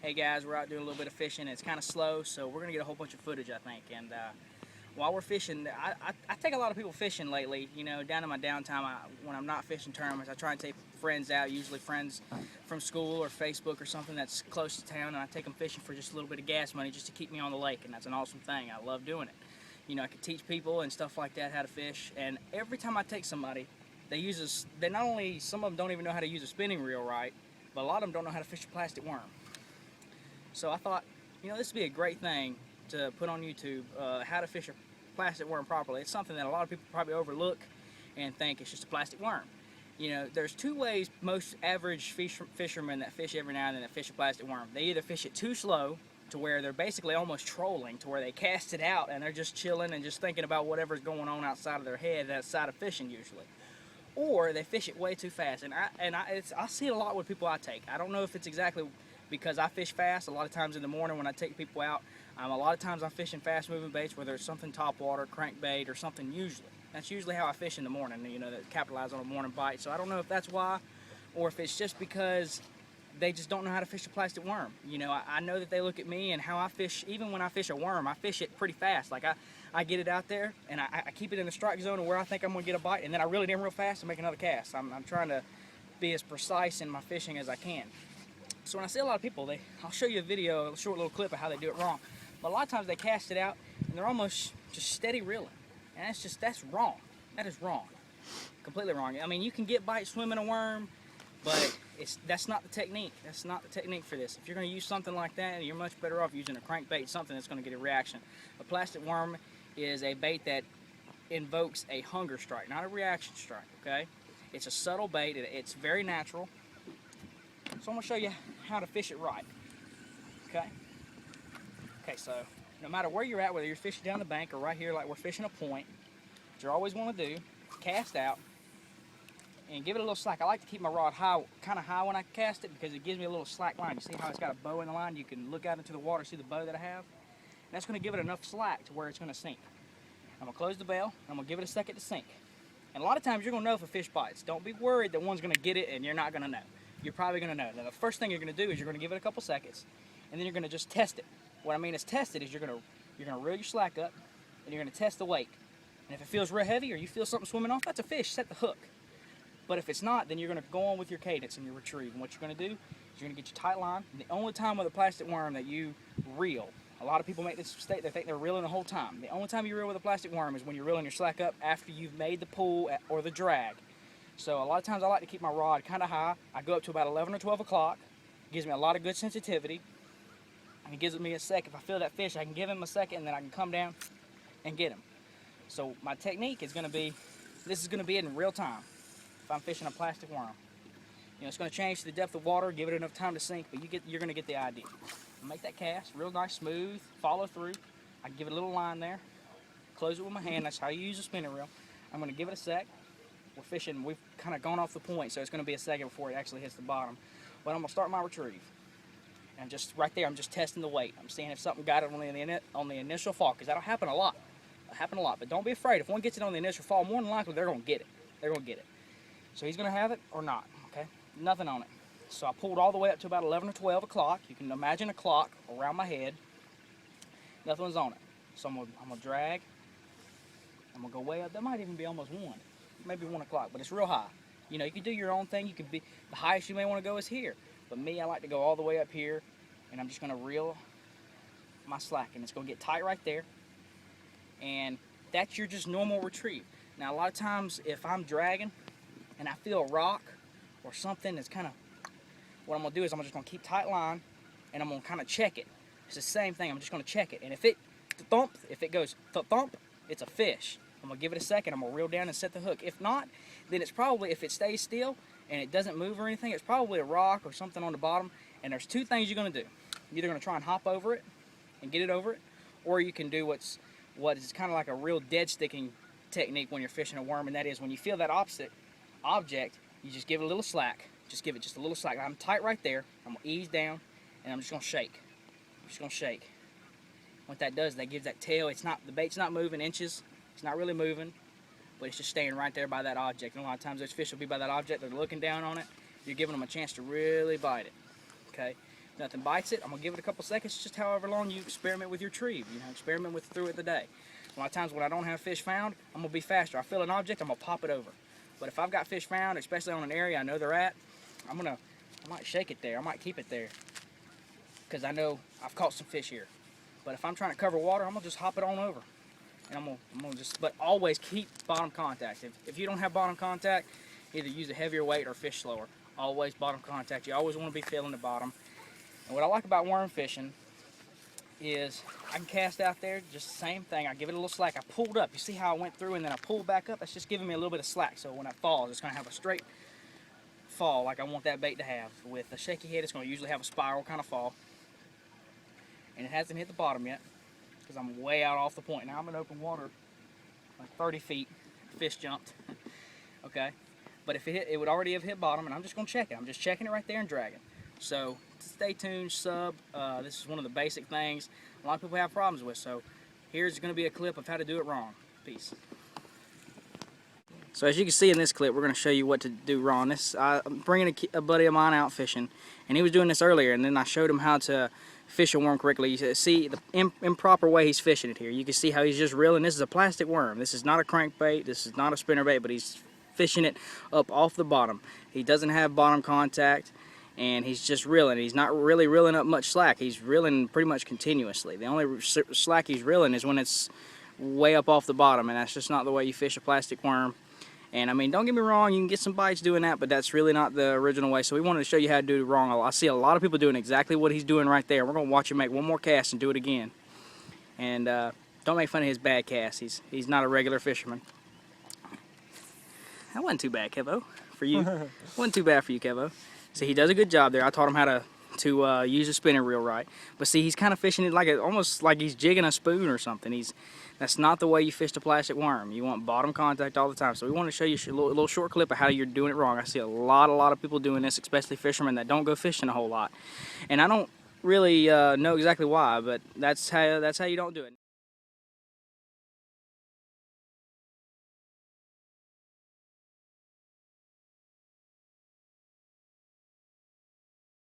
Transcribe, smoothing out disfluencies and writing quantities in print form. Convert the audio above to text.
Hey guys, we're out doing a little bit of fishing. It's kind of slow, so we're gonna get a whole bunch of footage, I think. And while we're fishing, I take a lot of people fishing lately. You know, down in my downtime, when I'm not fishing tournaments, I try and take friends out. Usually friends from school or Facebook or something that's close to town, and I take them fishing for just a little bit of gas money just to keep me on the lake. And that's an awesome thing. I love doing it. You know, I can teach people and stuff like that how to fish. And every time I take somebody, they not only, some of them don't even know how to use a spinning reel right, but a lot of them don't know how to fish a plastic worm. So I thought, you know, this would be a great thing to put on YouTube, how to fish a plastic worm properly. It's something that a lot of people probably overlook and think it's just a plastic worm. You know, there's two ways most average fishermen that fish every now and then that fish a plastic worm. They either fish it too slow, to where they're basically almost trolling, to where they cast it out and they're just chilling and just thinking about whatever's going on outside of their head, outside of fishing usually. Or they fish it way too fast, and I see it a lot with people I take. I don't know if it's exactly because I fish fast. A lot of times in the morning when I take people out, a lot of times I'm fishing fast moving baits, whether it's something topwater, crankbait, or something. Usually that's usually how I fish in the morning, you know, that capitalize on a morning bite. So I don't know if that's why, or if it's just because they just don't know how to fish a plastic worm. You know, I know that they look at me and how I fish. Even when I fish a worm, I fish it pretty fast. Like I get it out there and I keep it in the strike zone of where I think I'm going to get a bite, and then I reel it in real fast and make another cast. I'm trying to be as precise in my fishing as I can. So when I see a lot of people, I'll show you a video, a short little clip of how they do it wrong. But a lot of times they cast it out and they're almost just steady reeling. And that's wrong. That is wrong. Completely wrong. I mean, you can get bites swimming a worm, but that's not the technique. That's not the technique for this. If you're going to use something like that, you're much better off using a crankbait, something that's going to get a reaction. A plastic worm is a bait that invokes a hunger strike, not a reaction strike, okay? It's a subtle bait. It's very natural. So I'm going to show you how to fish it right, okay? Okay, so no matter where you're at, whether you're fishing down the bank or right here like we're fishing a point, what you always want to do, cast out and give it a little slack. I like to keep my rod high, kind of high when I cast it, because it gives me a little slack line. You see how it's got a bow in the line? You can look out into the water, see the bow that I have? And that's going to give it enough slack to where it's going to sink. I'm going to close the bail, I'm going to give it a second to sink. And a lot of times you're going to know if a fish bites. Don't be worried that one's going to get it and you're not going to know. You're probably going to know. Now the first thing you're going to do is you're going to give it a couple seconds, and then you're going to just test it. What I mean is test it is you're going to reel your slack up, and you're going to test the weight. And if it feels real heavy or you feel something swimming off, that's a fish. Set the hook. But if it's not, then you're going to go on with your cadence and your retrieve. And what you're going to do is you're going to get your tight line. And the only time with a plastic worm that you reel, a lot of people make this mistake, they think they're reeling the whole time. The only time you reel with a plastic worm is when you're reeling your slack up after you've made the pull or the drag. So a lot of times I like to keep my rod kind of high. I go up to about 11 or 12 o'clock. It gives me a lot of good sensitivity. And it gives me a sec. If I feel that fish, I can give him a second, and then I can come down and get him. So my technique is going to be, this is going to be in real time if I'm fishing a plastic worm. You know, it's going to change the depth of water, give it enough time to sink, but you're going to get the idea. Make that cast real nice, smooth, follow through. I can give it a little line there, close it with my hand. That's how you use a spinning reel. I'm going to give it a sec. We're fishing, we've kind of gone off the point, so it's going to be a second before it actually hits the bottom. But I'm going to start my retrieve. And just right there, I'm just testing the weight. I'm seeing if something got it on the initial fall, because that'll happen a lot. It'll happen a lot, but don't be afraid. If one gets it on the initial fall, more than likely they're going to get it. They're going to get it. So he's going to have it or not, okay? Nothing on it. So I pulled all the way up to about 11 or 12 o'clock. You can imagine a clock around my head. Nothing's on it. So I'm gonna drag. I'm going to go way up. That might even be almost 1. Maybe 1 o'clock, but it's real high. You know, you can do your own thing. You can be, the highest you may want to go is here. But me, I like to go all the way up here, and I'm just going to reel my slack, and it's going to get tight right there. And that's your just normal retrieve. Now, a lot of times, if I'm dragging and I feel a rock or something that's kind of, what I'm going to do is I'm just going to keep tight line, and I'm going to kind of check it. It's the same thing. I'm just going to check it. And if it thump, if it goes thump, it's a fish. I'm going to give it a second. I'm going to reel down and set the hook. If not, then it's probably, if it stays still and it doesn't move or anything, it's probably a rock or something on the bottom. And there's two things you're going to do. You're either going to try and hop over it and get it over it, or you can do what is kind of like a real dead sticking technique when you're fishing a worm, and that is when you feel that opposite object, you just give it a little slack. Just give it just a little slack. I'm tight right there. I'm going to ease down, and I'm just going to shake. I'm just going to shake. What that does, that gives that tail, it's not, the bait's not moving inches. It's not really moving, but it's just staying right there by that object. And a lot of times those fish will be by that object. They're looking down on it. You're giving them a chance to really bite it. Okay. nothing bites it, I'm gonna give it a couple seconds, just however long you experiment with your retrieve. You know, experiment with through it the day. A lot of times when I don't have fish found, I'm gonna be faster. I feel an object, I'm gonna pop it over. But if I've got fish found, especially on an area I know they're at, I might shake it there. I might keep it there because I know I've caught some fish here. But if I'm trying to cover water, I'm gonna just hop it on over. And I'm gonna just, but always keep bottom contact. If you don't have bottom contact, either use a heavier weight or fish slower. Always bottom contact. You always want to be feeling the bottom. And what I like about worm fishing is I can cast out there, just the same thing. I give it a little slack. I pulled up. You see how I went through and then I pulled back up? That's just giving me a little bit of slack. So when I fall, it's gonna have a straight fall like I want that bait to have. With a shaky head, it's gonna usually have a spiral kind of fall. And it hasn't hit the bottom yet because I'm way out off the point. Now I'm in open water, like 30 feet, fish jumped, okay? But if it hit, it would already have hit bottom, and I'm just gonna check it. I'm just checking it right there and dragging. So stay tuned, sub. This is one of the basic things a lot of people have problems with. So here's gonna be a clip of how to do it wrong. Peace. So as you can see in this clip, we're gonna show you what to do wrong. I'm bringing a buddy of mine out fishing, and he was doing this earlier, and then I showed him how to fish a worm correctly. You see the improper way he's fishing it here. You can see how he's just reeling. This is a plastic worm. This is not a crankbait. This is not a spinnerbait, but he's fishing it up off the bottom. He doesn't have bottom contact, and he's just reeling. He's not really reeling up much slack. He's reeling pretty much continuously. The only slack he's reeling is when it's way up off the bottom, and that's just not the way you fish a plastic worm. And I mean, don't get me wrong, you can get some bites doing that, but that's really not the original way. So we wanted to show you how to do it wrong. I see a lot of people doing exactly what he's doing right there. We're going to watch him make one more cast and do it again. And don't make fun of his bad cast. He's not a regular fisherman. That wasn't too bad, Kevo, for you. Wasn't too bad for you, Kevo. See, he does a good job there. I taught him how to use a spinning reel right. But see, he's kind of fishing it like almost like he's jigging a spoon or something. That's not the way you fish a plastic worm. You want bottom contact all the time. So we want to show you a little short clip of how you're doing it wrong. I see a lot of people doing this, especially fishermen that don't go fishing a whole lot. And I don't really know exactly why, but that's how you don't do it.